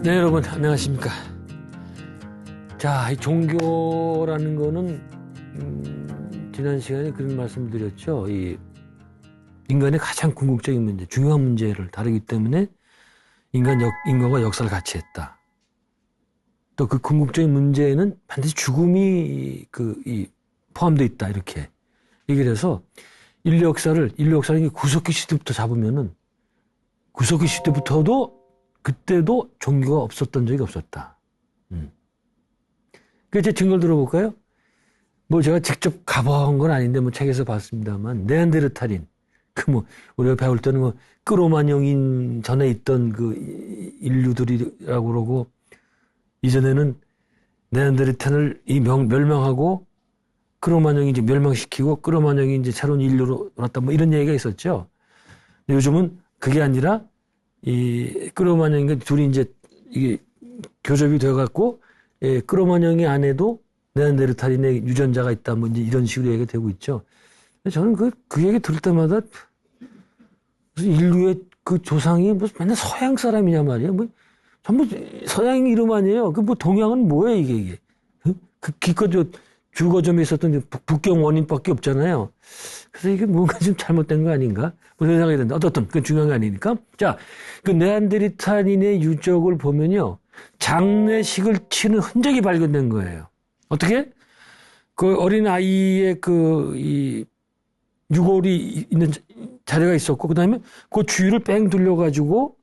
네, 여러분 안녕하십니까. 자, 이 종교라는 거는 지난 시간에 그런 말씀을 드렸죠. 이 인간의 가장 궁극적인 문제, 중요한 문제를 다루기 때문에 인간과 역사를 같이 했다. 또 그 궁극적인 문제에는 반드시 죽음이 포함되어 있다. 이렇게 얘기를 해서 인류 역사를 구석기 시대부터 잡으면은 구석기 시대부터도 그때도 종교가 없었던 적이 없었다. 그 제 증거를 들어볼까요? 뭐 제가 직접 가본 건 아닌데 뭐 책에서 봤습니다만 네안데르탈인 우리가 배울 때는 뭐 크로마뇽인 전에 있던 그 인류들이라고 그러고 이전에는 네안데르탈을 멸망하고 크로마뇽이 이제 멸망시키고 크로마뇽이 이제 새로운 인류로 왔다 뭐 이런 얘기가 있었죠. 근데 요즘은 그게 아니라 이 크로마뇽과 둘이 이제 이게 교접이 돼갖고 크로마뇽이 안에도 네안데르탈인의 유전자가 있다 뭐 이제 이런 식으로 얘기가 되고 있죠. 저는 그 얘기 들을 때마다 무슨 인류의 그 조상이 무슨 맨날 서양 사람이냐 말이에요. 뭐 전부 서양 이름 아니에요. 그 뭐 동양은 뭐예요 이게. 그 기껏 주거점에 있었던 북경 원인밖에 없잖아요. 그래서 이게 뭔가 좀 잘못된 거 아닌가? 뭐 이런 생각이 드는데 어떻든 그건 중요한 게 아니니까. 자, 그 네안데르탈인의 유적을 보면요. 장례식을 치는 흔적이 발견된 거예요. 어떻게? 그 어린 아이의 이 유골이 있는 자리가 있었고, 그 다음에 그 주위를 뺑 둘러가지고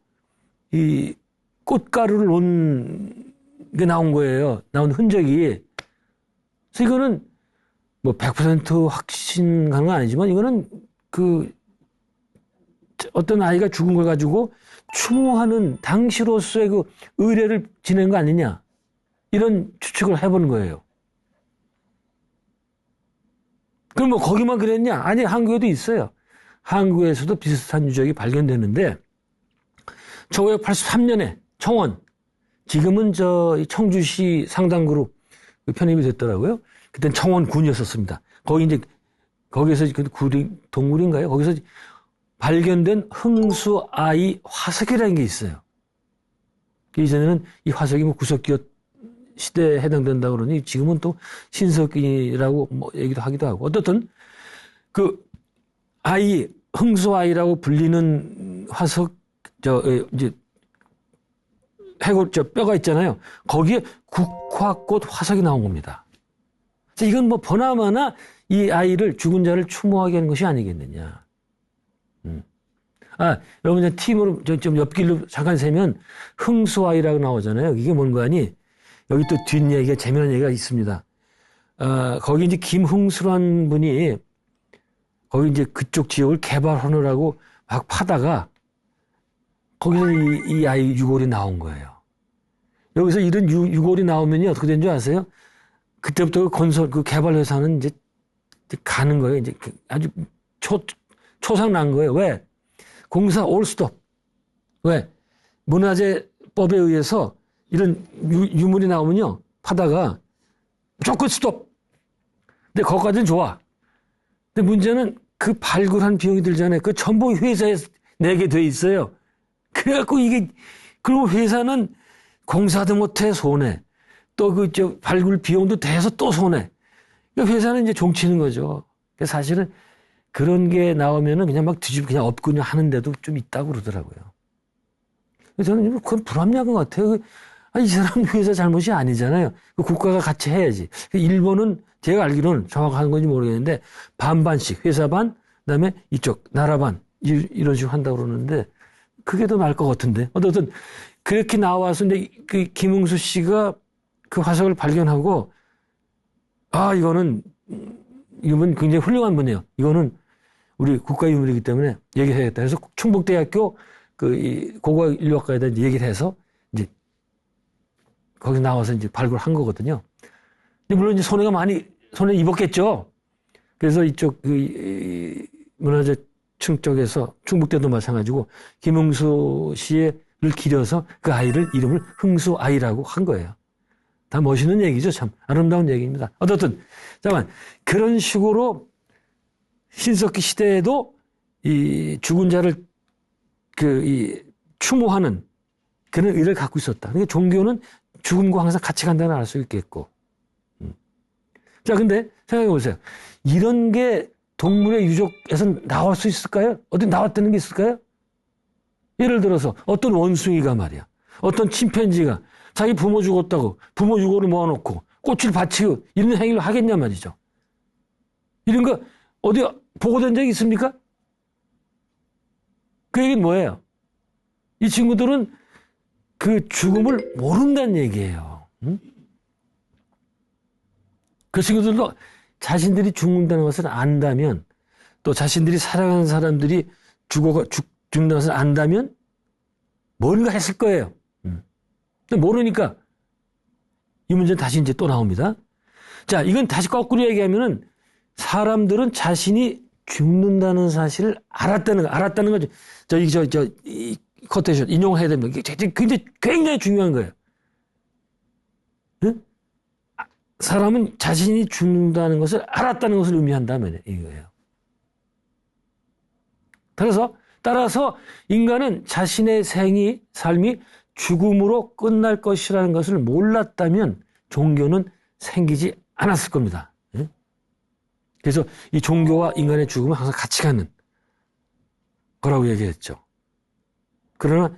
이 꽃가루를 놓은 게 나온 거예요. 나온 흔적이. 그래서 이거는 뭐 100% 확신 가는 건 아니지만 이거는 어떤 아이가 죽은 걸 가지고 추모하는 당시로서의 그 의례를 지낸 거 아니냐. 이런 추측을 해보는 거예요. 그럼 뭐 거기만 그랬냐? 아니, 한국에도 있어요. 한국에서도 비슷한 유적이 발견되는데 1983년에 청원, 지금은 청주시 상당그룹 편입이 됐더라고요. 그땐 청원군이었었습니다. 거기서 동굴인가요? 거기서 발견된 흥수아이 화석이라는 게 있어요. 이전에는 이 화석이 뭐 구석기 시대에 해당된다 그러니 지금은 또 신석기라고 뭐 얘기도 하기도 하고 어떻든 흥수아이라고 불리는 화석 뼈가 있잖아요. 거기에 국화꽃 화석이 나온 겁니다. 이건 뭐 보나마나 이 아이를 죽은 자를 추모하게 하는 것이 아니겠느냐. 여러분 팀으로 좀 옆길로 잠깐 세면 흥수아이라고 나오잖아요. 이게 뭔가 하니 여기 또 뒷얘기가 재미난 얘기가 있습니다. 거기 이제 김흥수라는 분이 거기 이제 그쪽 지역을 개발하느라고 막 파다가 거기서 이 아이 유골이 나온 거예요. 여기서 이런 유골이 나오면요 어떻게 된 줄 아세요? 그때부터 그 개발 회사는 이제 가는 거예요. 이제 아주 초상 난 거예요. 왜? 공사 올 스톱. 왜? 문화재법에 의해서 이런 유물이 나오면요 파다가 무조건 스톱. 근데 거기까지는 좋아. 근데 문제는 그 발굴한 비용이 들잖아요. 그 전부 회사에 내게 돼 있어요. 그래갖고 그리고 회사는 공사도 못해 손해. 또 발굴 비용도 대서 또 손해. 그러니까 회사는 이제 종치는 거죠. 사실은 그런 게 나오면은 그냥 막 그냥 업군요 하는데도 좀 있다고 그러더라고요. 저는 그건 불합리한 것 같아요. 이 사람 회사 잘못이 아니잖아요. 국가가 같이 해야지. 일본은 제가 알기로는 정확한 건지 모르겠는데 반반씩 회사 반, 그다음에 이쪽 나라 반 이런 식으로 한다고 그러는데 그게 더 나을 것 같은데. 어쨌든 그렇게 나와서 근데 김흥수 씨가 그 화석을 발견하고 이건 굉장히 훌륭한 분이에요. 이거는 우리 국가유물이기 때문에 얘기해야겠다. 그래서 충북대학교 고고인류학과에다 얘기를 해서 이제 거기 나와서 이제 발굴한 거거든요. 근데 물론 이제 손해 입었겠죠. 그래서 이쪽 문화재층 쪽에서 충북대도 마찬가지고 김흥수 씨를 기려서 그 아이를 이름을 흥수아이라고 한 거예요. 다 멋있는 얘기죠. 참 아름다운 얘기입니다. 어떻든 잠깐 그런 식으로 신석기 시대에도 이 죽은 자를 추모하는 그런 의를 갖고 있었다. 그러니까 종교는 죽음과 항상 같이 간다는 알 수 있겠고. 자, 근데 생각해 보세요. 이런 게 동물의 유적에서 나올 수 있을까요? 어디 나왔다는 게 있을까요? 예를 들어서 어떤 원숭이가 말이야. 어떤 침팬지가 자기 부모 죽었다고 부모 유골을 모아놓고 꽃을 바치고 이런 행위를 하겠냐 말이죠. 이런 거 어디 보고된 적이 있습니까? 그 얘기는 뭐예요? 이 친구들은 그 죽음을 모른다는 얘기예요. 응? 그 친구들도 자신들이 죽는다는 것을 안다면, 또 자신들이 사랑하는 사람들이 죽는다는 것을 안다면 뭔가 했을 거예요. 근데 모르니까 이 문제는 다시 이제 또 나옵니다. 자, 이건 다시 거꾸로 얘기하면은 사람들은 자신이 죽는다는 사실을 알았다는 거죠. 이 코테이션 인용해야 됩니다. 굉장히 중요한 거예요. 응? 사람은 자신이 죽는다는 것을 알았다는 것을 의미한다면 이거예요. 따라서 인간은 자신의 삶이 죽음으로 끝날 것이라는 것을 몰랐다면 종교는 생기지 않았을 겁니다. 그래서 이 종교와 인간의 죽음은 항상 같이 가는 거라고 얘기했죠. 그러나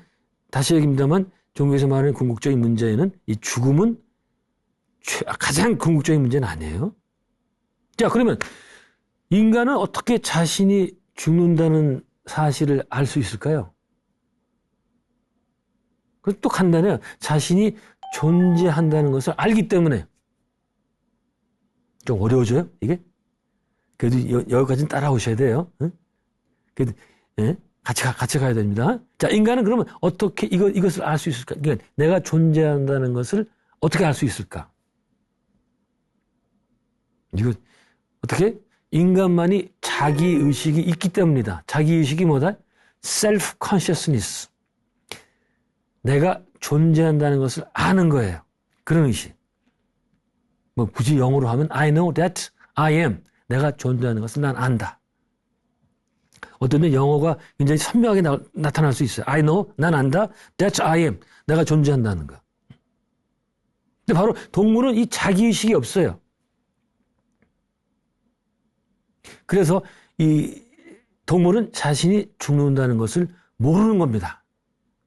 다시 얘기합니다만 종교에서 말하는 궁극적인 문제는 이 죽음은 가장 궁극적인 문제는 아니에요. 자, 그러면 인간은 어떻게 자신이 죽는다는 사실을 알 수 있을까요? 그것도 간단해요. 자신이 존재한다는 것을 알기 때문에. 좀 어려워져요, 이게? 그래도 여기까지는 따라오셔야 돼요. 응? 그래도, 예? 같이 가야 됩니다. 자, 인간은 그러면 어떻게 이것을 알 수 있을까? 그러니까 내가 존재한다는 것을 어떻게 알 수 있을까? 이거, 어떻게? 인간만이 자기의식이 있기 때문이다. 자기의식이 뭐다? self-consciousness. 내가 존재한다는 것을 아는 거예요. 그런 의식. 뭐 굳이 영어로 하면 I know that I am. 내가 존재하는 것을 난 안다. 어떤 때 영어가 굉장히 선명하게 나타날 수 있어요. I know, 난 안다. That I am. 내가 존재한다는 거. 근데 바로 동물은 이 자기의식이 없어요. 그래서 이 동물은 자신이 죽는다는 것을 모르는 겁니다.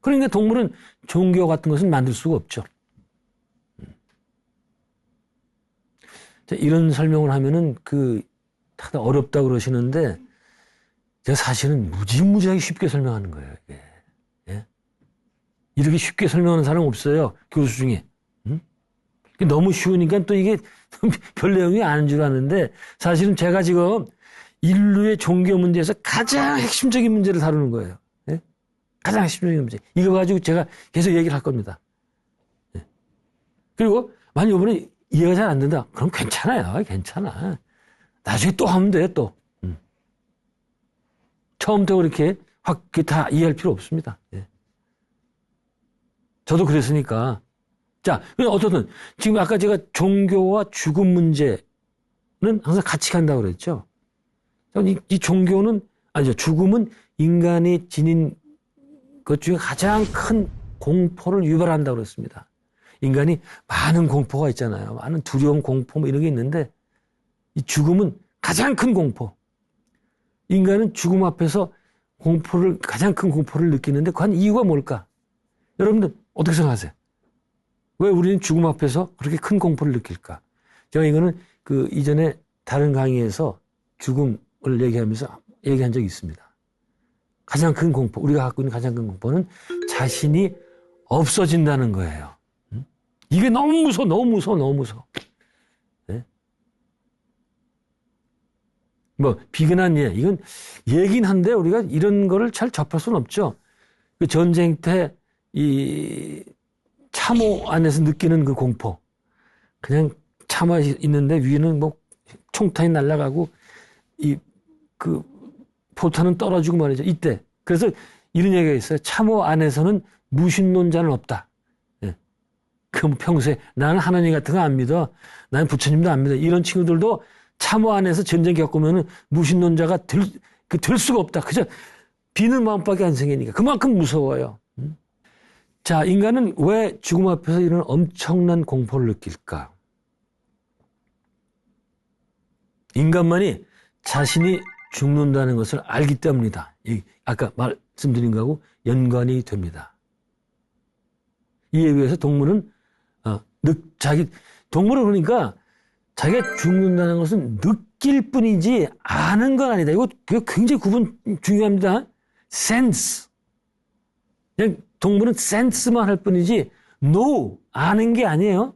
그러니까 동물은 종교 같은 것은 만들 수가 없죠. 자, 이런 설명을 하면은 다들 어렵다고 그러시는데 제가 사실은 무지무지하게 쉽게 설명하는 거예요. 이게. 예? 이렇게 쉽게 설명하는 사람 없어요. 교수 중에. 너무 쉬우니까 또 이게 별 내용이 아닌 줄 아는데 사실은 제가 지금 인류의 종교 문제에서 가장 핵심적인 문제를 다루는 거예요. 예? 가장 핵심적인 문제. 이거 가지고 제가 계속 얘기를 할 겁니다. 예? 그리고 만약 이번에 이해가 잘 안 된다. 그럼 괜찮아요. 괜찮아. 나중에 또 하면 돼, 또. 처음부터 그렇게 확 다 이해할 필요 없습니다. 예. 저도 그랬으니까. 자, 어쨌든 지금 아까 제가 종교와 죽음 문제는 항상 같이 간다고 그랬죠. 이 종교는 아니죠. 죽음은 인간이 지닌 것 중에 가장 큰 공포를 유발한다고 그랬습니다. 인간이 많은 공포가 있잖아요. 많은 두려움, 공포 뭐 이런 게 있는데 이 죽음은 가장 큰 공포. 인간은 죽음 앞에서 가장 큰 공포를 느끼는데 그 이유가 뭘까? 여러분들 어떻게 생각하세요? 왜 우리는 죽음 앞에서 그렇게 큰 공포를 느낄까? 제가 이거는 이전에 다른 강의에서 죽음을 얘기한 적이 있습니다. 가장 큰 공포, 우리가 갖고 있는 가장 큰 공포는 자신이 없어진다는 거예요. 이게 너무 무서워. 네? 뭐, 비근한 이건 얘긴 한데 우리가 이런 거를 잘 접할 수는 없죠. 그 전쟁 때 참호 안에서 느끼는 그 공포. 그냥 참호에 있는데 위에는 뭐 총탄이 날아가고 포탄은 떨어지고 말이죠. 이때. 그래서 이런 얘기가 있어요. 참호 안에서는 무신론자는 없다. 예. 그럼 평소에 나는 하나님 같은 거 안 믿어. 나는 부처님도 안 믿어. 이런 친구들도 참호 안에서 전쟁 겪으면은 무신론자가 될 수가 없다. 그저 비는 마음밖에 안 생기니까. 그만큼 무서워요. 자, 인간은 왜 죽음 앞에서 이런 엄청난 공포를 느낄까? 인간만이 자신이 죽는다는 것을 알기 때문이다. 아까 말씀드린 거하고 연관이 됩니다. 이에 비해서 동물은 동물은 그러니까 자기가 죽는다는 것은 느낄 뿐이지 아는 건 아니다. 이거 굉장히 구분 중요합니다. 센스. 그냥 동물은 센스만 할 뿐이지 no 아는 게 아니에요.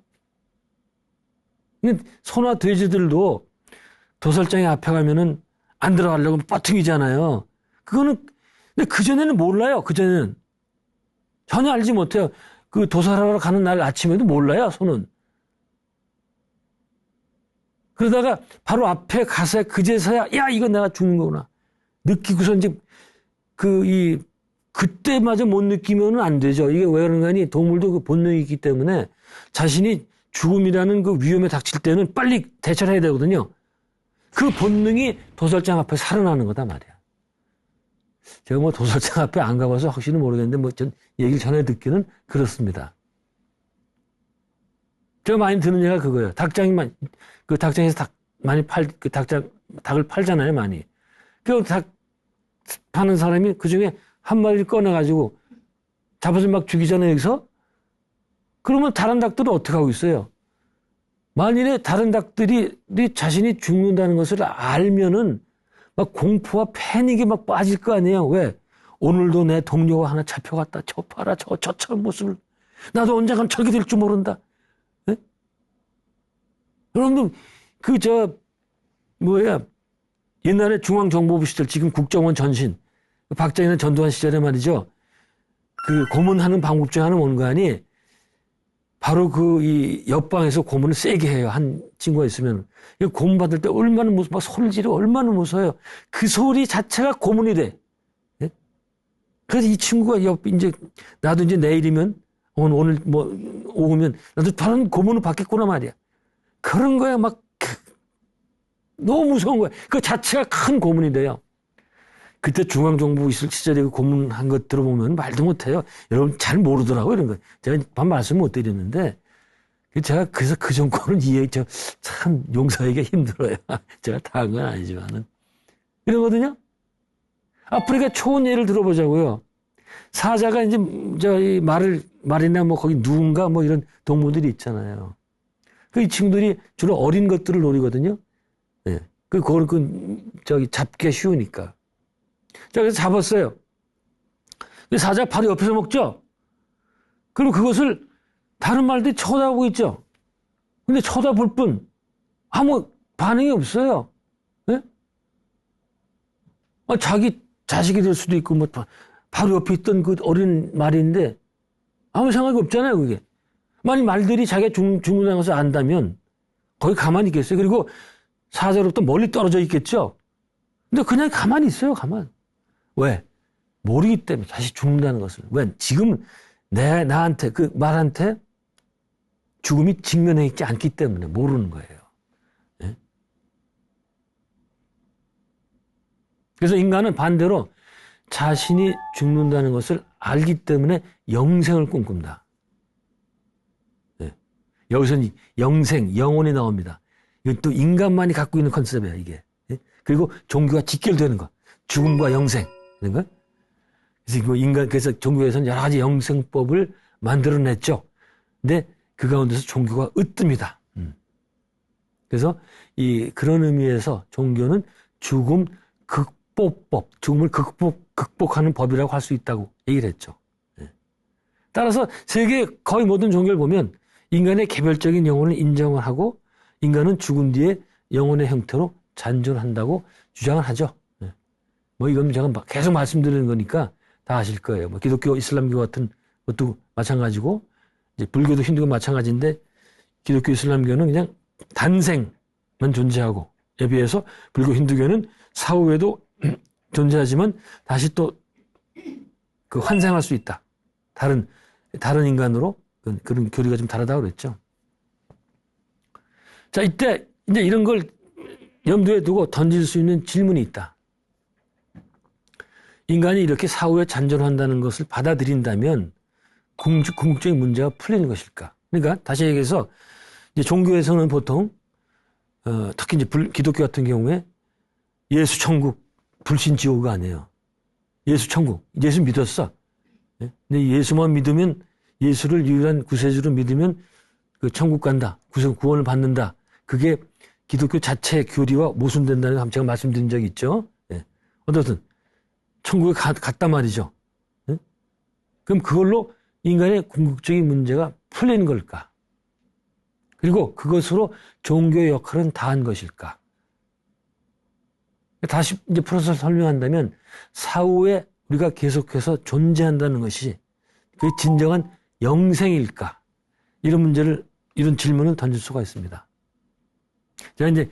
소나 돼지들도 도살장에 앞에 가면은 안 들어가려고 뻗팅이잖아요. 그거는 근데 그전에는 몰라요. 그전에는 전혀 알지 못해요. 그 도살하러 가는 날 아침에도 몰라요. 소는. 그러다가 바로 앞에 가서 그제서야 야 이거 내가 죽는 거구나 느끼고서 이제 그때마저 못 느끼면은 안 되죠. 이게 왜 그런가 하니 동물도 그 본능이 있기 때문에 자신이 죽음이라는 그 위험에 닥칠 때는 빨리 대처를 해야 되거든요. 그 본능이 도살장 앞에 살아나는 거다 말이야. 제가 뭐 도살장 앞에 안 가봐서 확실히 모르겠는데 뭐 전 얘기를 전해 듣기는 그렇습니다. 제가 많이 듣는 얘기가 그거예요. 그 닭장에서 닭을 팔잖아요, 많이. 그 닭 파는 사람이 그 중에 한 마리를 꺼내가지고 잡아서 막 죽이잖아요, 여기서. 그러면 다른 닭들은 어떻게 하고 있어요? 만일에 다른 닭들이 자신이 죽는다는 것을 알면은 막 공포와 패닉에 막 빠질 거 아니에요. 왜? 오늘도 내 동료가 하나 잡혀갔다. 저 봐라, 저처럼 모습을. 나도 언젠간 저렇게 될 줄 모른다. 네? 여러분들, 옛날에 중앙정보부 시절, 지금 국정원 전신, 박정희나 전두환 시절에 말이죠. 그 고문하는 방법 중에 하나는 뭔가 하니, 바로 이 옆방에서 고문을 세게 해요. 한 친구가 있으면. 고문 받을 때 얼마나 막 소리를 지르고 얼마나 무서워요. 그 소리 자체가 고문이 돼. 예? 그래서 이 친구가 나도 이제 내일이면, 오늘 오후면, 나도 다른 고문을 받겠구나 말이야. 그런 거야, 너무 무서운 거야. 그 자체가 큰 고문이 돼요. 그때 중앙정부 있을 시절에 그 고문한 것 들어보면 말도 못해요. 여러분 잘 모르더라고요, 이런 거. 제가 말씀 못 드렸는데, 제가 그래서 그 정권은 참 용서하기가 힘들어요. 제가 다 한 건 아니지만은. 이러거든요? 아프리카 초원 예를 들어보자고요. 사자가 이제, 말이나 거기 누군가 이런 동물들이 있잖아요. 이 친구들이 주로 어린 것들을 노리거든요. 예. 잡기가 쉬우니까. 자, 그래서 잡았어요. 사자 바로 옆에서 먹죠? 그리고 그것을 다른 말들이 쳐다보고 있죠? 근데 쳐다볼 뿐 아무 반응이 없어요. 예? 자기 자식이 될 수도 있고, 바로 옆에 있던 그 어린 말인데 아무 생각이 없잖아요, 그게. 만약 말들이 자기가 죽는다는 것을 안다면 거기 가만히 있겠어요. 그리고 사자로부터 멀리 떨어져 있겠죠? 근데 그냥 가만히 있어요, 가만. 왜? 모르기 때문에 다시 죽는다는 것을. 왜? 지금 나한테, 그 말한테 죽음이 직면해 있지 않기 때문에 모르는 거예요. 네? 그래서 인간은 반대로 자신이 죽는다는 것을 알기 때문에 영생을 꿈꾼다. 네. 여기서는 영혼이 나옵니다. 이건 또 인간만이 갖고 있는 컨셉이에요, 이게. 네? 그리고 종교가 직결되는 거. 죽음과 영생. 그런 거? 그래서 종교에서는 여러 가지 영생법을 만들어냈죠. 근데 그 가운데서 종교가 으뜸이다. 그래서 그런 의미에서 종교는 죽음 극복법, 죽음을 극복하는 법이라고 할 수 있다고 얘기를 했죠. 따라서 세계 거의 모든 종교를 보면 인간의 개별적인 영혼을 인정을 하고 인간은 죽은 뒤에 영혼의 형태로 잔존한다고 주장을 하죠. 이건 제가 계속 말씀드리는 거니까 다 아실 거예요. 기독교, 이슬람교 같은 것도 마찬가지고, 이제 불교도 힌두교 마찬가지인데, 기독교, 이슬람교는 그냥 단생만 존재하고, 에 비해서 불교, 힌두교는 사후에도 존재하지만 다시 또 환생할 수 있다. 다른 인간으로 그런 교리가 좀 다르다고 그랬죠. 자, 이때 이제 이런 걸 염두에 두고 던질 수 있는 질문이 있다. 인간이 이렇게 사후에 잔존한다는 것을 받아들인다면 궁극적인 문제가 풀리는 것일까? 그러니까 다시 얘기해서 이제 종교에서는 보통 특히 이제 기독교 같은 경우에 예수 천국, 불신 지옥이 아니에요. 예수 천국, 예수 믿었어. 예? 근데 예수만 믿으면 예수를 유일한 구세주로 믿으면 그 천국 간다, 구원을 받는다. 그게 기독교 자체 교리와 모순된다는 거 제가 말씀드린 적이 있죠. 예. 어떻든 천국에 갔단 말이죠. 예? 그럼 그걸로 인간의 궁극적인 문제가 풀리는 걸까? 그리고 그것으로 종교의 역할은 다한 것일까? 다시 이제 풀어서 설명한다면 사후에 우리가 계속해서 존재한다는 것이 그 진정한 영생일까? 이런 질문을 던질 수가 있습니다. 제가 이제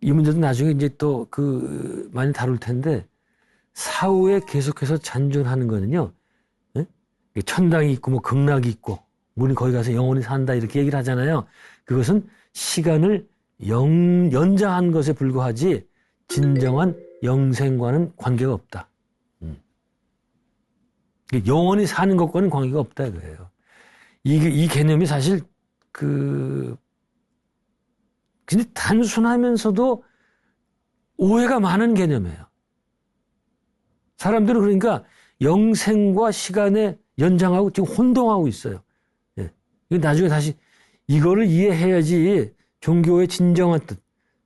이 문제도 나중에 이제 또 많이 다룰 텐데 사후에 계속해서 잔존하는 거는요, 예? 천당이 있고 뭐 극락이 있고 우리 거기 가서 영원히 산다 이렇게 얘기를 하잖아요. 그것은 시간을 연장한 것에 불과하지 진정한 영생과는 관계가 없다. 영원히 사는 것과는 관계가 없다 이거예요. 이 개념이 사실 근데 단순하면서도 오해가 많은 개념이에요. 사람들은 그러니까 영생과 시간의 연장하고 지금 혼동하고 있어요. 예. 나중에 다시 이거를 이해해야지 종교의 진정한 뜻,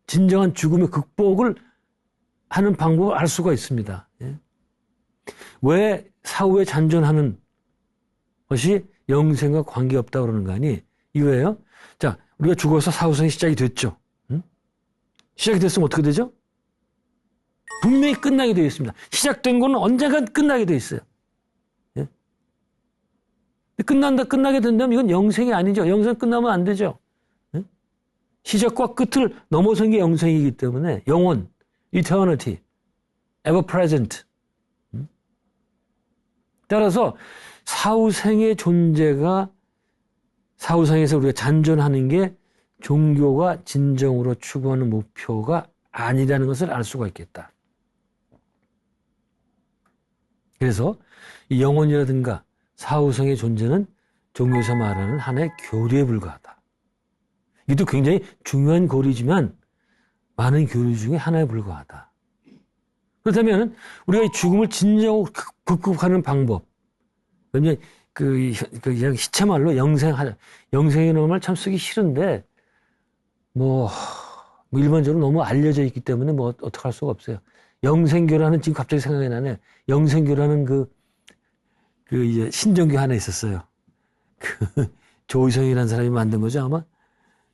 진정한 죽음의 극복을 하는 방법을 알 수가 있습니다. 예. 왜 사후에 잔존하는 것이 영생과 관계없다고 그러는 거 아니? 이거예요. 자, 우리가 죽어서 사후생이 시작이 됐죠. 응? 시작이 됐으면 어떻게 되죠? 분명히 끝나게 되어 있습니다. 시작된 거는 언젠간 끝나게 되어 있어요. 예? 끝나게 된다면 이건 영생이 아니죠. 영생 끝나면 안 되죠. 예? 시작과 끝을 넘어선 게 영생이기 때문에 영원, eternity, ever present. 따라서 사후생의 존재가 사후생에서 우리가 잔존하는 게 종교가 진정으로 추구하는 목표가 아니라는 것을 알 수가 있겠다. 그래서 이 영혼이라든가 사후생의 존재는 종교에서 말하는 하나의 교리에 불과하다. 이것도 굉장히 중요한 교리지만 많은 교리 중에 하나에 불과하다. 그렇다면 우리가 이 죽음을 진정으로 극복하는 방법, 그냥 그냥 시체말로 영생이라는 말 참 쓰기 싫은데 뭐 일반적으로 너무 알려져 있기 때문에 뭐 어떡할 수가 없어요. 영생교라는 지금 갑자기 생각이 나네. 영생교라는 이제 신정교 하나 있었어요. 조의성이라는 사람이 만든 거죠 아마.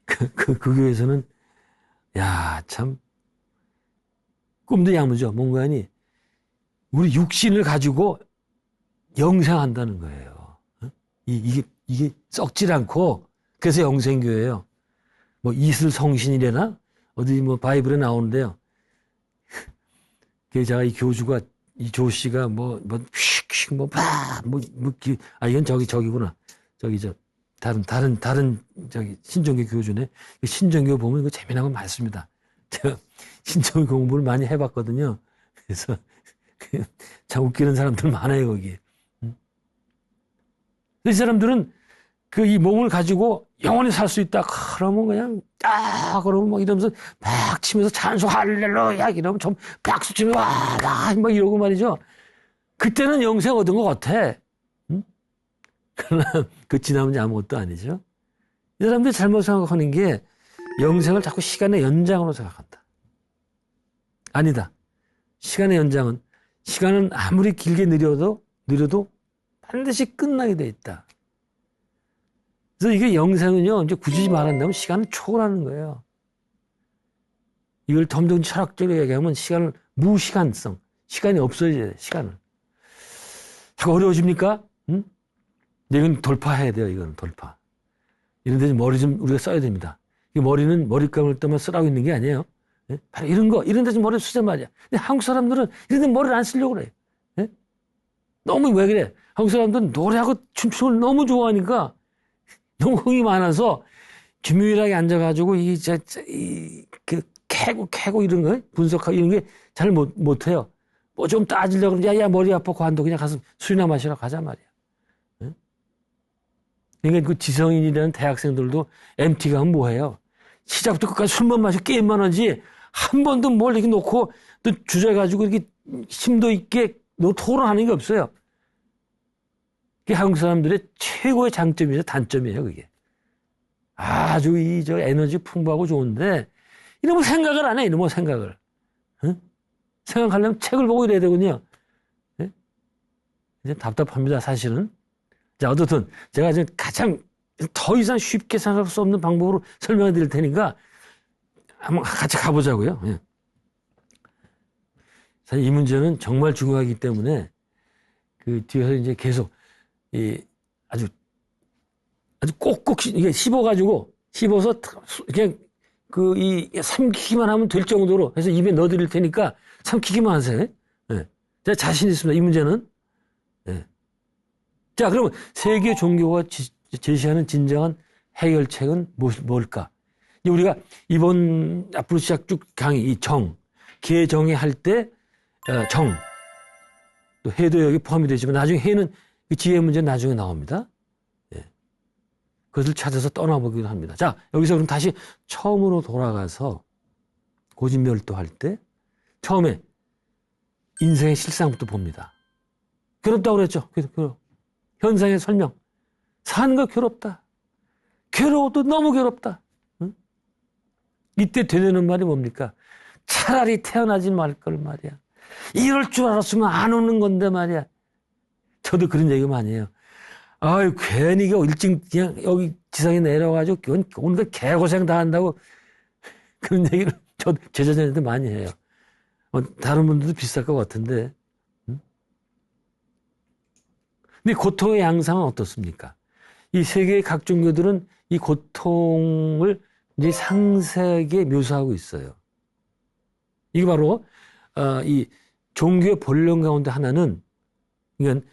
그 교회에서는 야 참 꿈도 야무져. 뭔가 하니 우리 육신을 가지고 영생한다는 거예요. 이게 썩질 않고 그래서 영생교예요. 뭐 이슬성신이래나 어디 뭐 바이블에 나오는데요. 제가 이 교주가 이 조 씨가 이건 저기구나. 다른 신정교 교주네. 신정교 보면 이거 재미난 거 많습니다. 제가 신정교 공부를 많이 해봤거든요. 그래서 참 웃기는 사람들 많아요 거기. 이 사람들은 이 몸을 가지고 영원히 살 수 있다. 그러면 그냥 그러면 막 이러면서 막 치면서 찬송 할렐루야 이러면 좀 박수 치면서 막 이러고 말이죠. 그때는 영생 얻은 것 같아. 응? 그러나 지나면 아무것도 아니죠. 이 사람들이 잘못 생각하는 게 영생을 자꾸 시간의 연장으로 생각한다. 아니다. 시간은 아무리 길게 느려도 반드시 끝나게 돼 있다. 그래서 이게 영생은요, 이제 굳이 말한다면 시간을 초월하는 거예요. 이걸 점점 철학적으로 얘기하면 무시간성, 시간이 없어져야 돼, 시간을. 자꾸 어려워집니까? 응? 이건 돌파해야 돼요, 이건 돌파. 이런 데 머리 좀 우리가 써야 됩니다. 이 머리는 머리감을 때만 쓰라고 있는 게 아니에요. 예? 바로 이런 데 좀 머리 쓰자 말이야. 근데 한국 사람들은 이런 데 머리를 안 쓰려고 그래. 예? 너무 왜 그래? 한국 사람들은 노래하고 춤추는 걸 너무 좋아하니까 너무 흥이 많아서 규밀하게 앉아가지고 캐고 이런 거 분석하고 이런 게 잘 못해요. 뭐 좀 따지려고 그러면 야 머리 아파 관둬 그냥 가서 술이나 마시러 가자 말이야. 응? 그러니까 그 지성인이라는 대학생들도 MT 가면 뭐해요? 시작부터 끝까지 술만 마시고 게임만 하지 한 번도 뭘 이렇게 놓고 또 주제 가지고 이렇게 심도 있게 토론하는 게 없어요. 그게 한국 사람들의 최고의 장점이죠. 단점이에요, 그게. 아주 저 에너지 풍부하고 좋은데 이러면 생각을 안 해. 이러면 생각을. 응? 생각하려면 책을 보고 이래야 되거든요. 네? 이제 답답합니다, 사실은. 자, 어쨌든 제가 이제 가장 더 이상 쉽게 생각할 수 없는 방법으로 설명해 드릴 테니까 한번 같이 가보자고요. 예. 사실 이 문제는 정말 중요하기 때문에 그 뒤에서 이제 계속 아주 꼭꼭 이게 씹어서 그냥 삼키기만 하면 될 정도로 해서 입에 넣어드릴 테니까 삼키기만 하세요. 예. 제가 자신 있습니다. 이 문제는. 예. 자, 그러면 세계 종교가 제시하는 진정한 해결책은 뭘까? 우리가 이번 앞으로 시작 쭉 강의, 이 개정에 할 때, 또 해도 여기 포함이 되지만 나중에 해는 그 지혜 문제는 나중에 나옵니다. 예. 그것을 찾아서 떠나보기도 합니다. 자, 여기서 그럼 다시 처음으로 돌아가서 고진멸도할 때 처음에 인생의 실상부터 봅니다. 괴롭다고 그랬죠? 현상의 설명. 사는 거 괴롭다. 괴로워도 너무 괴롭다. 응? 이때 되뇌는 말이 뭡니까? 차라리 태어나지 말 걸 말이야. 이럴 줄 알았으면 안 오는 건데 말이야. 저도 그런 얘기 많이 해요. 아유, 괜히 일찍 그냥 여기 지상에 내려가지고 오늘 개고생 다 한다고 그런 얘기를 저 제자들한테 많이 해요. 다른 분들도 비슷할 것 같은데. 응? 근데 고통의 양상은 어떻습니까? 이 세계의 각 종교들은 이 고통을 이제 상세하게 묘사하고 있어요. 이게 바로 이 종교의 본령 가운데 하나는 그러니까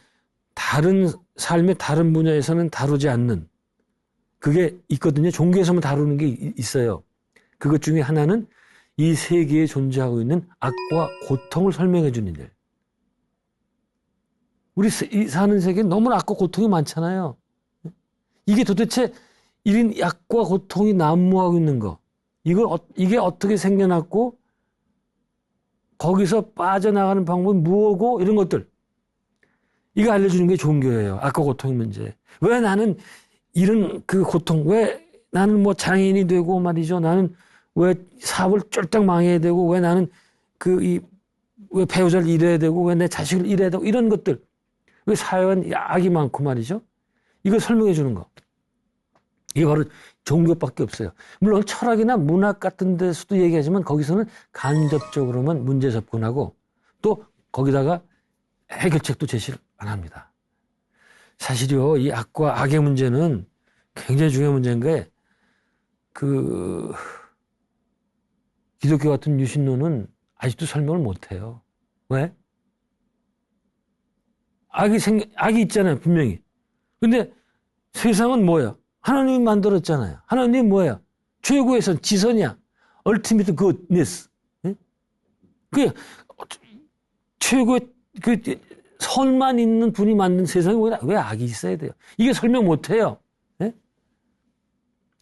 다른 삶의 다른 분야에서는 다루지 않는 그게 있거든요. 종교에서만 다루는 게 있어요. 그것 중에 하나는 이 세계에 존재하고 있는 악과 고통을 설명해 주는 일. 우리 사는 세계에 너무나 악과 고통이 많잖아요. 이게 도대체 이런 악과 고통이 난무하고 있는 거. 이게 어떻게 생겨났고 거기서 빠져나가는 방법이 무엇고 이런 것들. 이거 알려주는 게 종교예요. 악과 고통의 문제. 왜 나는 이런 그 고통, 왜 나는 뭐 장애인이 되고 말이죠. 나는 왜 사업을 쫄딱 망해야 되고, 왜 나는 왜 배우자를 잃어야 되고, 왜 내 자식을 잃어야 되고, 이런 것들. 왜 사회엔 악이 많고 말이죠. 이걸 설명해 주는 거. 이게 바로 종교밖에 없어요. 물론 철학이나 문학 같은 데서도 얘기하지만 거기서는 간접적으로만 문제 접근하고 또 거기다가 해결책도 제시를 안 합니다. 사실요, 이 악과 악의 문제는 굉장히 중요한 문제인 게 기독교 같은 유신론은 아직도 설명을 못 해요. 왜? 악이 있잖아요, 분명히. 근데 세상은 뭐야? 하나님이 만들었잖아요. 하나님이 뭐야? 최고의 선, 지선이야. ultimate goodness. 그 최고의 선만 있는 분이 만든 세상에 왜 악이 있어야 돼요? 이게 설명 못 해요.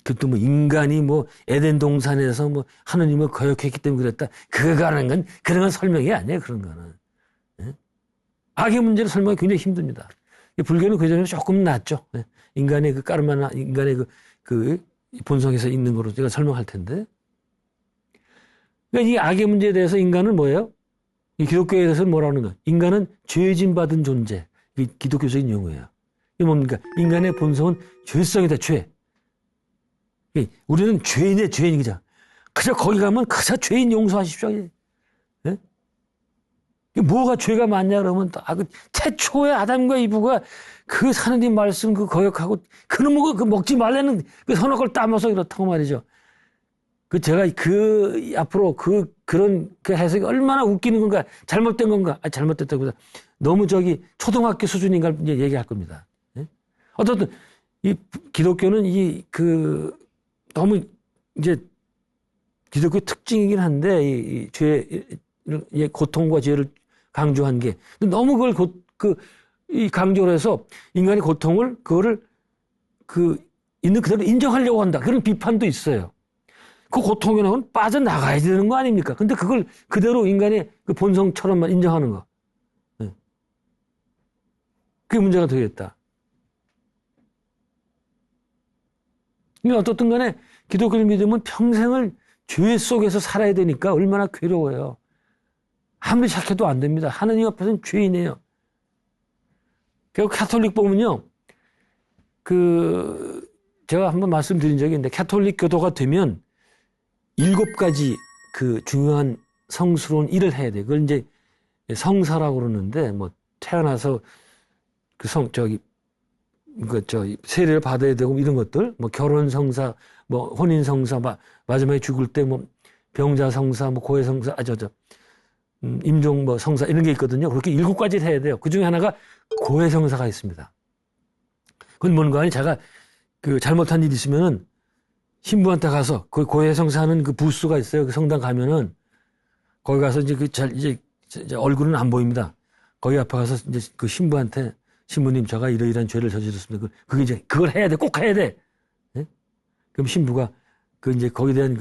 그것도 뭐 인간이 뭐 에덴 동산에서 뭐 하나님을 거역했기 때문에 그랬다. 그런 건 설명이 아니에요. 그런 거는. 악의 문제를 설명하기 굉장히 힘듭니다. 불교는 그 전에 조금 낫죠. 인간의 까르마나 인간의 그 본성에서 있는 거로 제가 설명할 텐데. 그러니까 이 악의 문제에 대해서 인간은 뭐예요? 이 기독교에 대해서는 뭐라고 하는 거예요? 인간은 죄짐 받은 존재. 이게 기독교적인 용어예요. 이게 뭡니까? 인간의 본성은 죄성이다, 죄. 우리는 죄인의 죄인이자. 그저 거기 가면 그저 죄인 용서하십시오. 예? 뭐가 죄가 많냐 그러면 그 태초에 아담과 이브가 그 하나님 말씀 거역하고 그놈의 먹지 말라는 그 선악을 따먹어서 그렇다고 말이죠. 제가 앞으로 그런 해석이 얼마나 웃기는 건가, 잘못된 건가, 잘못됐다고 너무 초등학교 수준인가 이제 얘기할 겁니다. 예? 어쨌든 이 기독교는 너무 이제 기독교 특징이긴 한데 이 고통과 죄를 강조한 게 너무 그걸 강조를 해서 인간의 고통을 그거를 있는 그대로 인정하려고 한다. 그런 비판도 있어요. 그 고통에는 빠져나가야 되는 거 아닙니까? 근데 그걸 그대로 인간의 그 본성처럼만 인정하는 거. 네. 그게 문제가 되겠다. 그러니까 어떻든 간에 기독교를 믿으면 평생을 죄 속에서 살아야 되니까 얼마나 괴로워요. 아무리 착해도 안 됩니다. 하나님 앞에서는 죄인이에요. 결국 가톨릭 보면요. 제가 한번 말씀드린 적이 있는데, 가톨릭 교도가 되면 7가지 그 중요한 성스러운 일을 해야 돼. 그걸 이제 성사라고 그러는데, 뭐, 태어나서 세례를 받아야 되고 이런 것들, 뭐, 결혼 성사, 뭐, 혼인 성사, 마지막에 죽을 때 뭐, 병자 성사, 뭐, 고해 성사, 임종 뭐 성사 이런 게 있거든요. 그렇게 7가지를 해야 돼요. 그 중에 하나가 고해 성사가 있습니다. 그건 뭔가 하니 제가 잘못한 일이 있으면은 신부한테 가서 그 고해 성사하는 그 부스가 있어요. 그 성당 가면은 거기 가서 이제 얼굴은 안 보입니다. 거기 앞에 가서 이제 그 신부한테 신부님 제가 이러이러한 죄를 저질렀습니다. 그게 이제 그걸 해야 돼. 꼭 해야 돼. 네? 그럼 신부가 이제 거기에 대한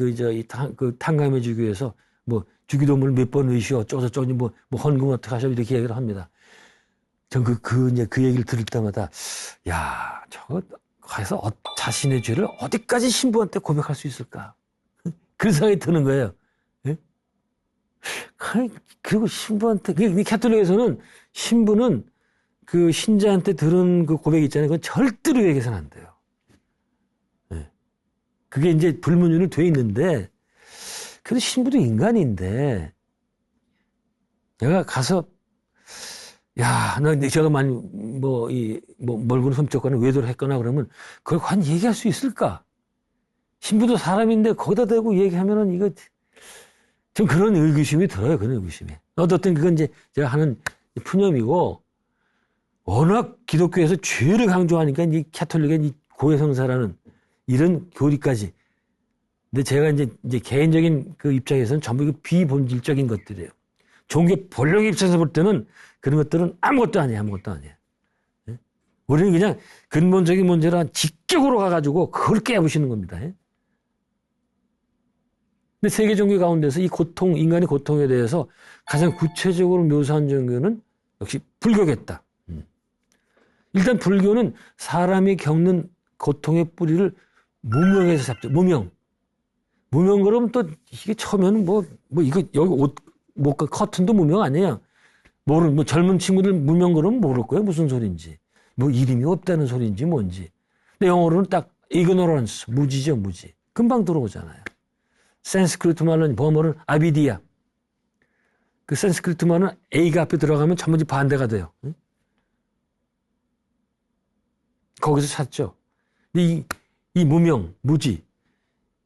탕감해 주기 위해서 뭐 주기도문을 몇 번 외시오 어쩌고저쩌고 뭐 헌금 어떻게 하셔 이렇게 얘기를 합니다. 전 이제 그 얘기를 들을 때마다 야 저거 가서 자신의 죄를 어디까지 신부한테 고백할 수 있을까? 그런 생각이 드는 거예요. 예? 그리고 신부한테 가톨릭에서는 신부는 그 신자한테 들은 그 고백 있잖아요. 그건 절대로 얘기해서는 안 돼요. 예. 그게 이제 불문율로 돼 있는데 그래도 신부도 인간인데 내가 가서 제가 멀고는 훔쳤거나 외도를 했거나 그러면 그걸 과연 얘기할 수 있을까? 신부도 사람인데 거기다 대고 얘기하면은 이거 좀 그런 의구심이 들어요. 그런 의구심이. 어떻든 그건 이제 제가 하는 푸념이고 워낙 기독교에서 죄를 강조하니까 이 가톨릭의 이 고해성사라는 이런 교리까지. 근데 제가 이제 개인적인 그 입장에서는 전부 비본질적인 것들이에요. 종교 본령 입장에서 볼 때는 그런 것들은 아무것도 아니에요. 예? 우리는 그냥 근본적인 문제라 직격으로 가가지고 그걸 깨부시는 겁니다. 예? 근데 세계 종교 가운데서 이 고통, 인간의 고통에 대해서 가장 구체적으로 묘사한 종교는 역시 불교겠다. 일단 불교는 사람이 겪는 고통의 뿌리를 무명에서 잡죠. 무명 그러면 또 이게 처음에는 이거 여기 커튼도 무명 아니에요. 젊은 친구들 무명 그러면 모를 거예요. 무슨 소리인지. 이름이 없다는 소리인지 뭔지. 근데 영어로는 딱 ignorance, 무지죠, 무지. 금방 들어오잖아요. 산스크리트 말로는 범어는 아비디아. 그 산스크리트 말은 A가 앞에 들어가면 전부 반대가 돼요. 응? 거기서 찾죠. 이 무명, 무지.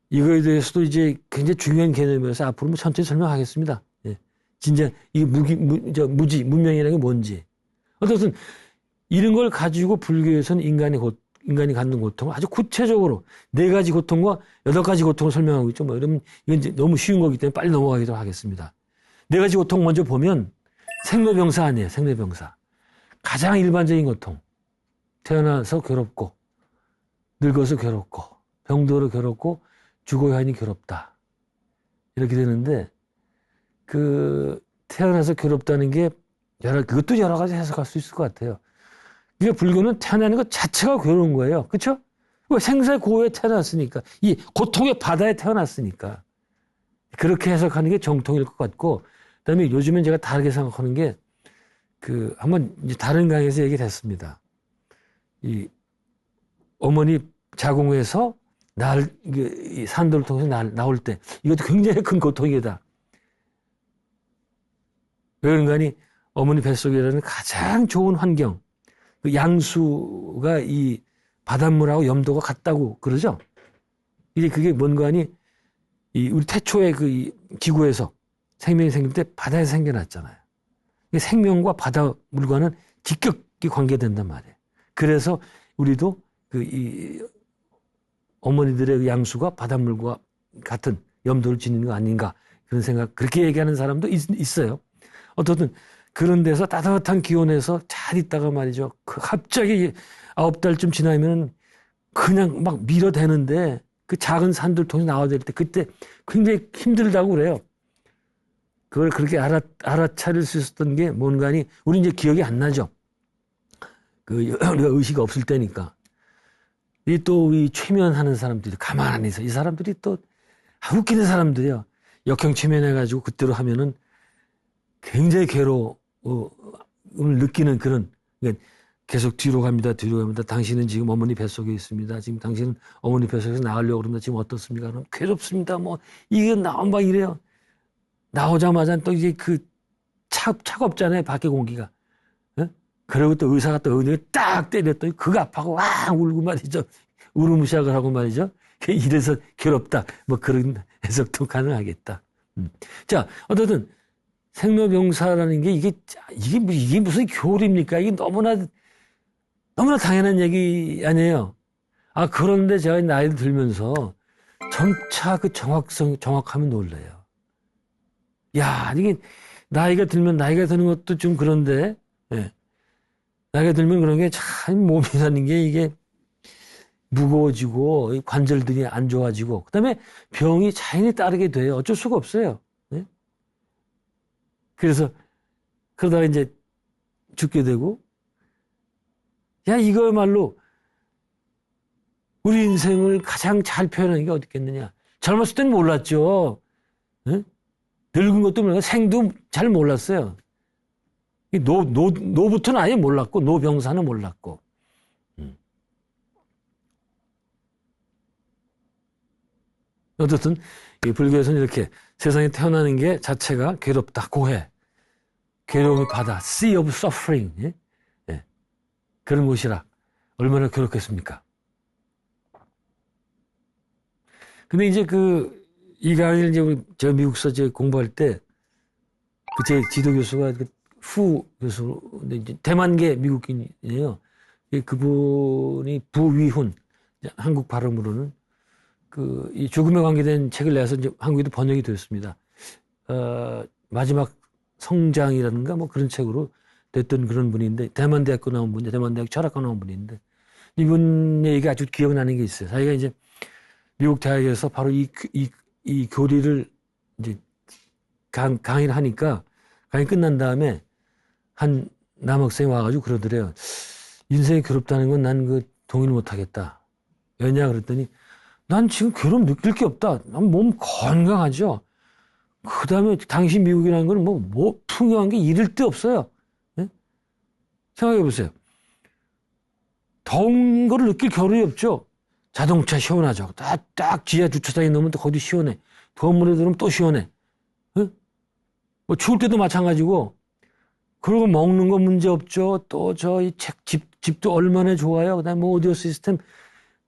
이거에 대해서도 이제 굉장히 중요한 개념이라서 앞으로 천천히 설명하겠습니다. 예. 진짜 이 무지, 문명이라는 게 뭔지. 어쨌든 이런 걸 가지고 불교에서는 인간이 갖는 고통을 아주 구체적으로 4가지 고통과 8가지 고통을 설명하고 있죠. 이러면 이건 이제 너무 쉬운 거기 때문에 빨리 넘어가기도 하겠습니다. 4가지 고통 먼저 보면 생로병사 아니에요. 생로병사. 가장 일반적인 고통. 태어나서 괴롭고 늙어서 괴롭고 병들어 괴롭고 죽어야 하니 괴롭다. 이렇게 되는데 태어나서 괴롭다는 게 그것도 여러 가지 해석할 수 있을 것 같아요. 그러니까 불교는 태어나는 것 자체가 괴로운 거예요. 그렇죠? 생사의 고에 태어났으니까 이 고통의 바다에 태어났으니까 그렇게 해석하는 게 정통일 것 같고 그다음에 요즘엔 제가 다르게 생각하는 게 한번 이제 다른 강의에서 얘기를 했습니다. 이 어머니 자궁에서 이 산도를 통해서 나올 때 이것도 굉장히 큰 고통이다. 왜 그런가 하니 어머니 뱃속이라는 가장 좋은 환경, 그 양수가 이 바닷물하고 염도가 같다고 그러죠. 이제 그게 뭔가 하니 우리 태초의 이 지구에서 생명이 생길 때 바다에서 생겨났잖아요. 생명과 바닷물과는 직격히 관계된단 말이에요. 그래서 우리도 이 어머니들의 양수가 바닷물과 같은 염도를 지니는 거 아닌가 그런 생각 그렇게 얘기하는 사람도 있어요. 어떻든 그런 데서 따뜻한 기온에서 잘 있다가 말이죠. 갑자기 9달쯤 지나면 그냥 막 밀어대는데 그 작은 산들통이 나와야 될 때 그때 굉장히 힘들다고 그래요. 그걸 그렇게 알아차릴 수 있었던 게 뭔가니 우리 이제 기억이 안 나죠. 우리가 의식이 없을 때니까. 이 또 우리 최면하는 사람들이 가만히 있어. 이 사람들이 또 웃기는 사람들이요. 역형 최면해가지고 그때로 하면은 굉장히 괴로움을 느끼는 그런, 그러니까 계속 뒤로 갑니다. 당신은 지금 어머니 뱃속에 있습니다. 지금 당신은 어머니 뱃속에서 나가려고 그럽니다. 지금 어떻습니까? 그럼 괴롭습니다. 뭐, 이게 막 이래요. 나오자마자 또 이제 차갑잖아요. 밖에 공기가. 그리고 또 의사가 또 어디에 딱 때렸더니 그거 아파하고 와 울고 말이죠. 울음을 시작을 하고 말이죠. 이래서 괴롭다. 뭐 그런 해석도 가능하겠다. 자, 어쨌든 생로병사라는 게 이게 무슨 교리입니까? 이게 너무나 당연한 얘기 아니에요. 그런데 제가 나이를 들면서 점차 그 정확하면 놀래요. 야, 이게 나이가 드는 것도 좀 그런데, 예. 나이가 들면 그런 게 참 몸이라는 게 이게 무거워지고 관절들이 안 좋아지고 그다음에 병이 자연히 따르게 돼요. 어쩔 수가 없어요. 네? 그래서 그러다가 이제 죽게 되고 이거야말로 우리 인생을 가장 잘 표현하는 게 어디 있겠느냐. 젊었을 때는 몰랐죠. 네? 늙은 것도 몰랐고 생도 잘 몰랐어요. 노부터는 아예 몰랐고, 노병사는 몰랐고. 어쨌든, 불교에서는 이렇게 세상에 태어나는 게 자체가 괴롭다, 고해. 괴로움의 바다, sea of suffering. 예? 예. 그런 곳이라. 얼마나 괴롭겠습니까? 근데 이제 이 강의를 이제 제가 미국서 공부할 때, 제 지도 교수가 후 교수, 이제 대만계 미국인이에요. 그분이 부위훈, 한국 발음으로는 이 죽음에 관계된 책을 내서 이제 한국에도 번역이 되었습니다. 마지막 성장이라든가 뭐 그런 책으로 됐던 그런 분인데, 대만대학교 나온 분인데, 대만대학 철학과 나온 분인데, 이분 얘기가 아주 기억나는 게 있어요. 자기가 이제 미국 대학에서 바로 이 교리를 이제 강의를 하니까, 강의 끝난 다음에 한 남학생이 와가지고 그러더래요. 인생이 괴롭다는 건 난 동의를 못하겠다. 왜냐 그랬더니 난 지금 괴로움 느낄 게 없다. 난 몸 건강하죠. 그 다음에 당신 미국이라는 건 뭐 풍요한 게 이를 데 없어요. 네? 생각해 보세요. 더운 거를 느낄 겨를이 없죠. 자동차 시원하죠. 딱 지하 주차장에 넣으면 또 거기 시원해. 건물에 들어오면 또 시원해. 네? 뭐 추울 때도 마찬가지고. 그리고 먹는 거 문제 없죠. 또 집도 얼마나 좋아요. 그다음에 뭐 오디오 시스템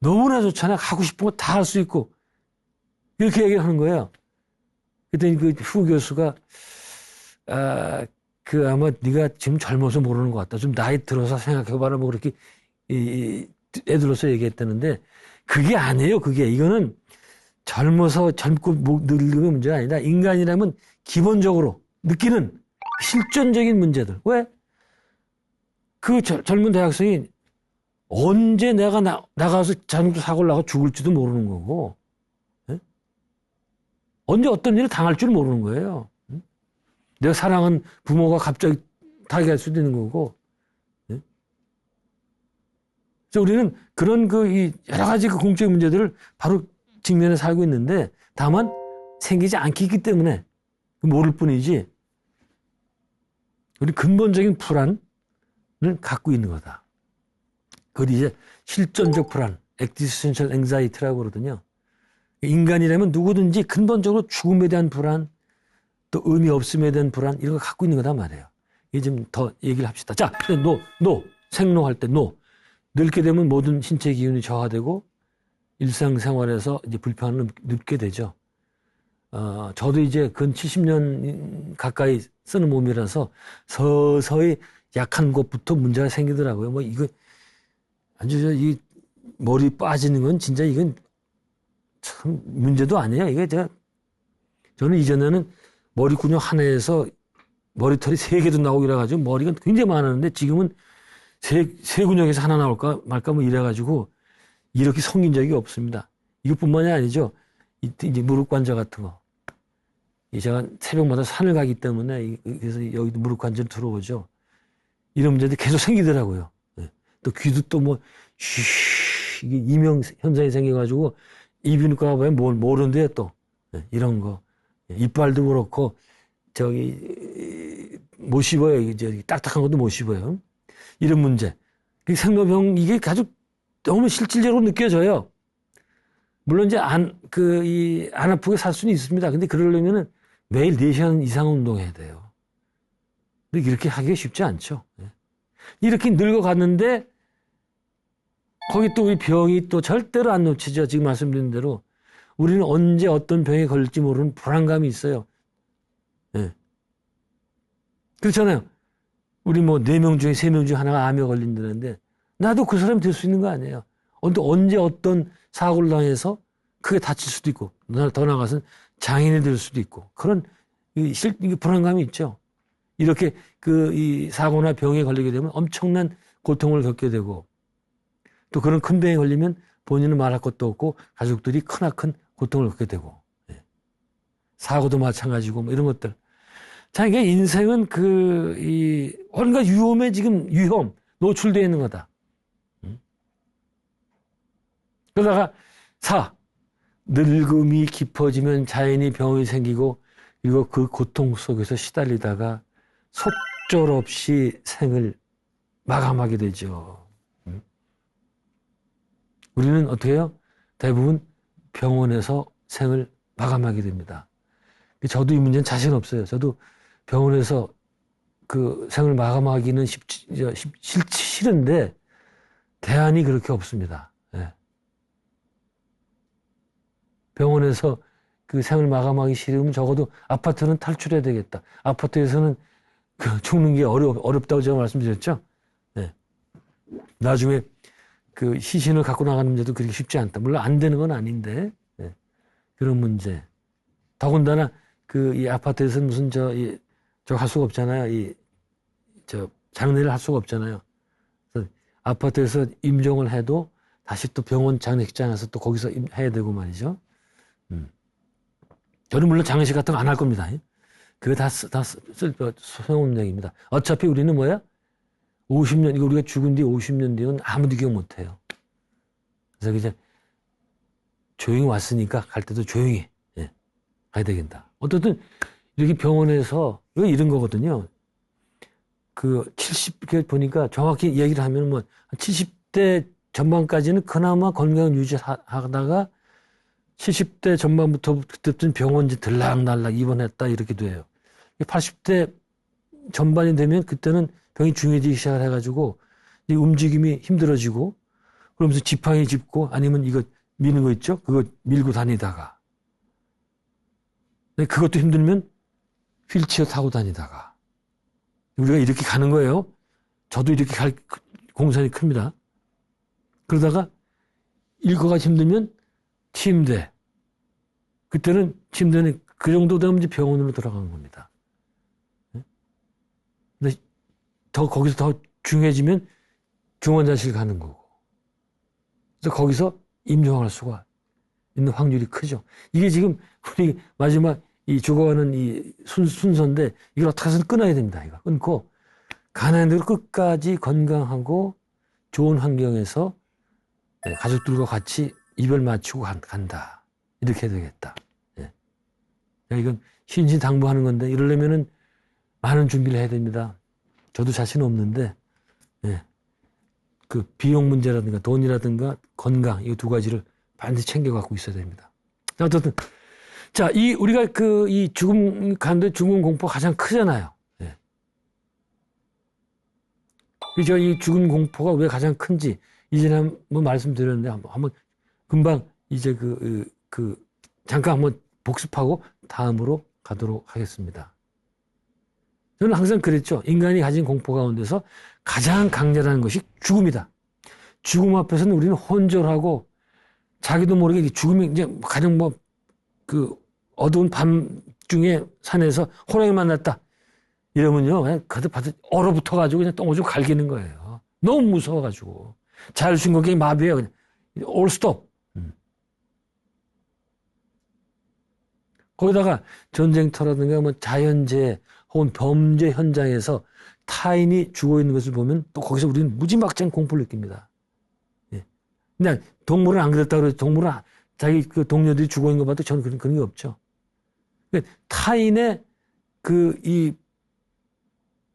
너무나 좋잖아요. 하고 싶은 거 다 할 수 있고. 이렇게 얘기를 하는 거예요. 그랬더니 후 교수가, 아마 네가 지금 젊어서 모르는 것 같다. 좀 나이 들어서 생각해봐라. 뭐 그렇게, 애들로서 얘기했다는데, 그게 아니에요. 이거는 젊고 늙으면 문제가 아니다. 인간이라면 기본적으로 느끼는 실존적인 문제들. 왜? 젊은 대학생이 언제 내가 나가서 자동차 사고를 나가 죽을지도 모르는 거고, 예? 언제 어떤 일을 당할 줄 모르는 거예요. 내가 사랑한 부모가 갑자기 타격할 수도 있는 거고, 예? 그래서 우리는 그런 여러 가지 공적인 문제들을 바로 직면에 살고 있는데, 다만 생기지 않기 때문에 모를 뿐이지, 우리 근본적인 불안을 갖고 있는 거다. 그걸 이제 실존적 불안, existential anxiety라고 그러거든요. 인간이라면 누구든지 근본적으로 죽음에 대한 불안, 또 의미 없음에 대한 불안, 이런 거 갖고 있는 거단 말이에요. 이제 좀 더 얘기를 합시다. 자, 생로할 때 늙게 되면 모든 신체 기운이 저하되고 일상생활에서 이제 불편을 느끼게 되죠. 저도 이제 근 70년 가까이 쓰는 몸이라서 서서히 약한 곳부터 문제가 생기더라고요. 이거 이 머리 빠지는 건 진짜 이건 참 문제도 아니에요. 이게 저는 이전에는 머리 근육 하나에서 머리털이 3개도 나오고 이래가지고 머리가 굉장히 많았는데 지금은 세 근육에서 하나 나올까 말까 뭐 이래가지고 이렇게 섬긴 적이 없습니다. 이것뿐만이 아니죠. 이제 무릎 관절 같은 거. 제가 새벽마다 산을 가기 때문에 그래서 여기도 무릎 관절 들어오죠. 이런 문제들이 계속 생기더라고요. 예. 또 귀도 또 뭐, 이게 이명 현상이 생겨가지고 이비인후과 가보면 모르는데요 또. 예. 이런 거. 예. 이빨도 그렇고, 못 씹어요. 이제 딱딱한 것도 못 씹어요. 이런 문제. 생로병, 이게 아주 너무 실질적으로 느껴져요. 물론 이제 안 아프게 살 수는 있습니다. 근데 그러려면은 매일 4시간 이상 운동해야 돼요. 근데 이렇게 하기가 쉽지 않죠. 이렇게 늙어갔는데, 거기 또 우리 병이 또 절대로 안 놓치죠. 지금 말씀드린 대로. 우리는 언제 어떤 병에 걸릴지 모르는 불안감이 있어요. 네. 그렇잖아요. 우리 뭐 4명 중에 3명 중에 하나가 암에 걸린다는데, 나도 그 사람이 될 수 있는 거 아니에요. 언제 어떤 사고를 당해서 크게 다칠 수도 있고, 더 나아가서는 장애인이 될 수도 있고, 그런 불안감이 있죠. 이렇게 이 사고나 병에 걸리게 되면 엄청난 고통을 겪게 되고, 또 그런 큰 병에 걸리면 본인은 말할 것도 없고, 가족들이 크나큰 고통을 겪게 되고, 사고도 마찬가지고, 뭐 이런 것들. 자, 이게 인생은 온갖 위험에 지금 노출되어 있는 거다. 그러다가 늙음이 깊어지면 자연히 병이 생기고, 그리고 그 고통 속에서 시달리다가 속절없이 생을 마감하게 되죠. 우리는 어떻게 해요? 대부분 병원에서 생을 마감하게 됩니다. 저도 이 문제는 자신 없어요. 저도 병원에서 그 생을 마감하기는 싫은데 대안이 그렇게 없습니다. 네. 병원에서 그 생을 마감하기 싫으면 적어도 아파트는 탈출해야 되겠다. 아파트에서는 죽는 게 어렵다고 제가 말씀드렸죠. 네. 나중에 그 시신을 갖고 나가는 문제도 그렇게 쉽지 않다. 물론 안 되는 건 아닌데, 네. 그런 문제. 더군다나 이 아파트에서는 무슨 할 수가 없잖아요. 장례를 할 수가 없잖아요. 그래서 아파트에서 임종을 해도 다시 또 병원 장례식장에서 또 거기서 해야 되고 말이죠. 저는 물론 장례식 같은 거 안 할 겁니다. 그게 다 소용없는 얘기입니다. 어차피 우리는 50년, 이거 우리가 죽은 뒤 50년 뒤는 아무도 기억 못 해요. 그래서 이제 조용히 왔으니까 갈 때도 조용히 가야 되겠다. 어쨌든 이렇게 병원에서 이런 거거든요. 70, 보니까 정확히 얘기를 하면 70대 전반까지는 그나마 건강 유지하다가 70대 전반부터 그때부터는 병원 들락날락 입원했다 이렇게 돼요. 80대 전반이 되면 그때는 병이 중요해지기 시작을 해가지고 이 움직임이 힘들어지고 그러면서 지팡이 짚고 아니면 이거 미는 거 있죠? 그거 밀고 다니다가 그것도 힘들면 휠체어 타고 다니다가 우리가 이렇게 가는 거예요. 저도 이렇게 갈 공산이 큽니다. 그러다가 일거가 힘들면 침대. 그때는 침대는 그 정도 되면 이제 병원으로 들어가는 겁니다. 근데 거기서 더 중요해지면 중환자실 가는 거고. 그래서 거기서 임종할 수가 있는 확률이 크죠. 이게 지금 우리 마지막 죽어가는 순서인데 이걸 어떻게 해서 끊어야 됩니다. 이거 끊고 가능한 대로 끝까지 건강하고 좋은 환경에서 가족들과 같이 입을 맞추고 간다. 이렇게 해야 되겠다. 이건 신신당부하는 건데 이러려면은 많은 준비를 해야 됩니다. 저도 자신 없는데 그 비용 문제라든가 돈이라든가 건강 이 두 가지를 반드시 챙겨 갖고 있어야 됩니다. 어쨌든 우리가 이 죽음 가운데 죽음 공포가 가장 크잖아요. 그죠? 이 죽음 공포가 왜 가장 큰지 이전에 한번 말씀드렸는데 한번 금방 이제 잠깐 한번 복습하고 다음으로 가도록 하겠습니다. 저는 항상 그랬죠. 인간이 가진 공포 가운데서 가장 강렬한 것이 죽음이다. 죽음 앞에서는 우리는 혼절하고 자기도 모르게 죽음이 이제 가장 어두운 밤 중에 산에서 호랑이 만났다. 이러면요, 그냥 얼어붙어가지고 그냥 똥오줌 갈기는 거예요. 너무 무서워가지고. 자율신경이 마비예요. 그냥 all stop. 거기다가 전쟁터라든가 뭐 자연재해 혹은 범죄 현장에서 타인이 죽어 있는 것을 보면 또 거기서 우리는 무지막지한 공포를 느낍니다. 예. 그냥 동물은 안 그랬다고 그래서 동물은 자기 그 동료들이 죽어 있는 거 봐도 저는 그런 게 없죠. 타인의 이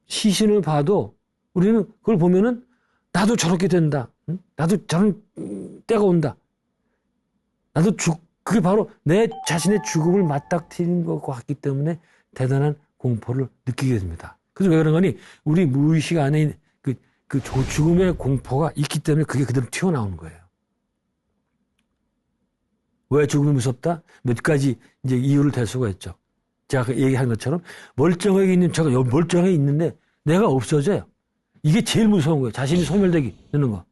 시신을 봐도 우리는 그걸 보면은 나도 저렇게 된다. 나도 저런 때가 온다. 그게 바로 내 자신의 죽음을 맞닥뜨리는 것 같기 때문에 대단한 공포를 느끼게 됩니다. 그래서 왜 그런 거니? 우리 무의식 안에 그 죽음의 공포가 있기 때문에 그게 그대로 튀어나오는 거예요. 왜 죽음이 무섭다? 몇 가지 이제 이유를 댈 수가 있죠. 제가 얘기한 것처럼 멀쩡하게 있는 제가 멀쩡하게 있는데 내가 없어져요. 이게 제일 무서운 거예요. 자신이 소멸되기 되는 거.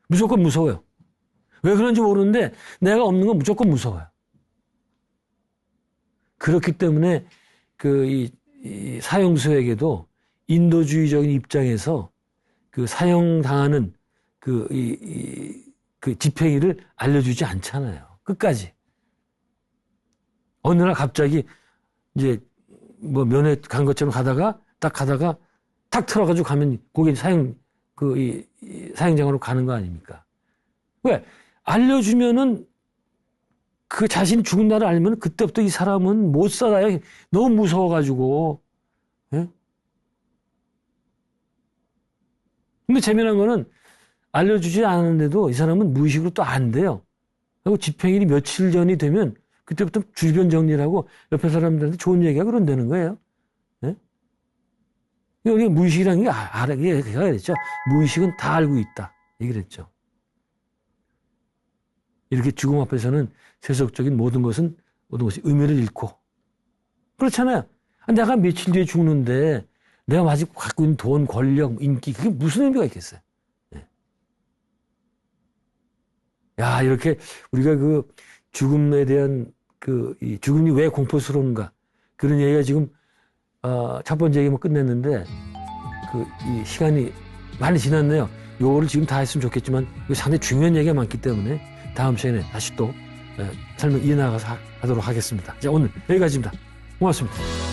무조건 무서워요. 왜 그런지 모르는데 내가 없는 건 무조건 무서워요. 그렇기 때문에 이 사형수에게도 인도주의적인 입장에서 그 사형당하는 그 집행일을 알려주지 않잖아요. 끝까지. 어느 날 갑자기 이제 뭐 면회 간 것처럼 가다가 탁 틀어가지고 가면 거기 사형장으로 가는 거 아닙니까? 왜? 알려주면은 그 자신이 죽은 날을 알면 그때부터 이 사람은 못 살아요. 너무 무서워가지고. 예? 근데 재미난 거는 알려주지 않았는데도 이 사람은 무의식으로 또 안 돼요. 그리고 집행일이 며칠 전이 되면 그때부터 주변 정리를 하고 옆에 사람들한테 좋은 얘기가 그런다는 거예요. 예? 우리가 무의식이라는 게 알아야 됐죠. 무의식은 다 알고 있다. 얘기를 했죠. 이렇게 죽음 앞에서는 세속적인 모든 것이 의미를 잃고. 그렇잖아요. 내가 며칠 뒤에 죽는데 내가 아직 갖고 있는 돈, 권력, 인기, 그게 무슨 의미가 있겠어요? 네. 야, 이렇게 우리가 그 죽음에 대한 이 죽음이 왜 공포스러운가. 그런 얘기가 지금, 첫 번째 얘기만 끝냈는데, 이 시간이 많이 지났네요. 요거를 지금 다 했으면 좋겠지만, 상당히 중요한 얘기가 많기 때문에 다음 시간에 다시 또 설명 이어나가서 하도록 하겠습니다. 자, 오늘 여기까지입니다. 고맙습니다.